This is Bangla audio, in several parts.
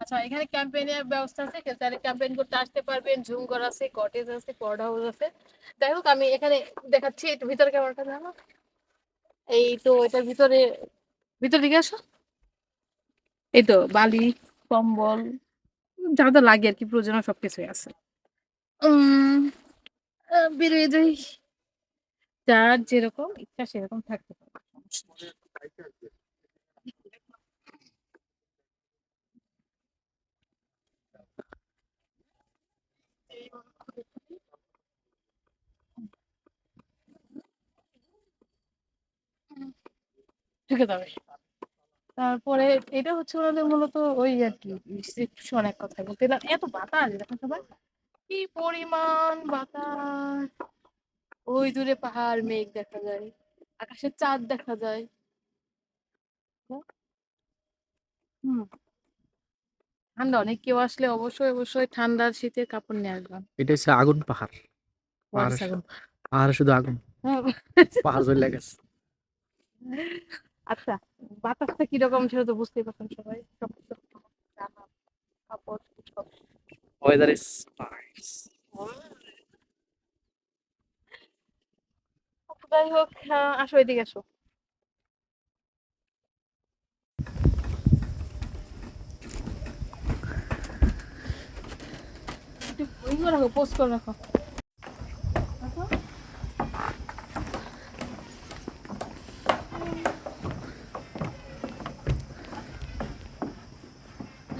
আচ্ছা, এখানে ক্যাম্পেইনের ব্যবস্থা আছে, কেউ চাইলে ক্যাম্পেইন করতে আসতে পারবেন। ঝুমঘর আছে, কটেজ আছে, পড হাউস আছে। যাই হোক, আমি এখানে দেখাচ্ছি একটু ভিতরে ক্যামেরাটা জানো। এই তো এটার ভিতরে, ভিতর দিকে আসো। এই তো বালি, কম্বল, যা যা লাগে আর কি প্রয়োজনীয় সবকিছুই আছে। উম বেরিয়ে যাই, যার যেরকম ইচ্ছা সেরকম থাকতে পারে, সমস্যা নেই। ঢুকে যাবে। তারপরে এটা হচ্ছে ওনাদের মূলত ওই আর কি রিসেপশন, এক কথায় বলতে গেলে। এত বাতাস দেখেন সবাই, কি পরিমাণ বাতাস। ওই দূরে পাহাড়, মেঘ দেখা যায়, আকাশে চাঁদ দেখা যায়। হুম, ঠান্ডা অনেক। কেউ আসলে অবশ্যই অবশ্যই ঠান্ডার শীতের কাপড় নিয়ে আসবেন। এটা হচ্ছে আগুন পাহাড়। পাহাড়ে আগুন। পাহাড়ে শুধু আগুন, পাহাড় জ্বলে গেছে। আচ্ছা, বাতাসটা কিরকম সেটা তো বুঝতেই পারছেন সবাই। সবকিছু জামা, কাপড় সব। Weather is nice. যাই হোক, আসো এদিকে আসো। একটু ওই করে রাখো, পোস্ট করে রাখো। দেখো।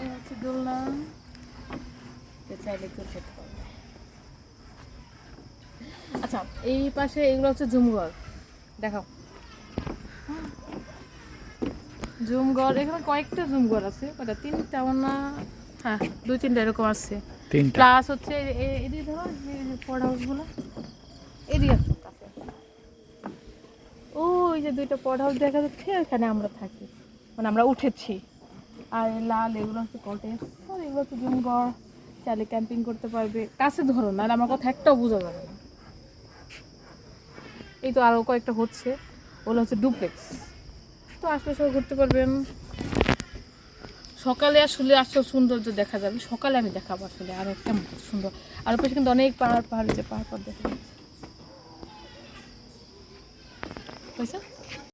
এই হচ্ছে দোলনা, যে চাইলে কেউ খেতে পারবে। আচ্ছা, এই পাশে এগুলো হচ্ছে ঝুমঘর, দেখাও। ঝুমঘর এখানে কয়েকটা ঝুমঘর আছে, কটা, তিনটা না, হ্যাঁ দুই তিনটা এরকম আছে। তিনটা। প্লাস হচ্ছে এদিকে ধরো, পড হাউস গুলো এদিকে আসো কাছে। ওই যে দুইটা পড হাউস দেখা যাচ্ছে, এখানে আমরা থাকি, মানে আমরা উঠেছি। আর এই লাল এগুলো হচ্ছে কটেজ, আর এগুলো হচ্ছে ঝুমঘর, চাইলে ক্যাম্পিং করতে পারবে। কাছে ধরো না, আমার কথা একটাও বোঝা যাবে না। এই তো আরো কয়েকটা হচ্ছে, ওগুলো হচ্ছে ডুপ্লেক্স। তো আসলে সব ঘুরতে পারবেন। সকালে আসলে আসলে সৌন্দর্য দেখা যাবে, সকালে আমি দেখাবো আসলে আরো কেমন সুন্দর। আর ওপাশে কিন্তু অনেক পাহাড় পাহাড়, যে পাহাড় দেখা যাচ্ছে, বুঝছো?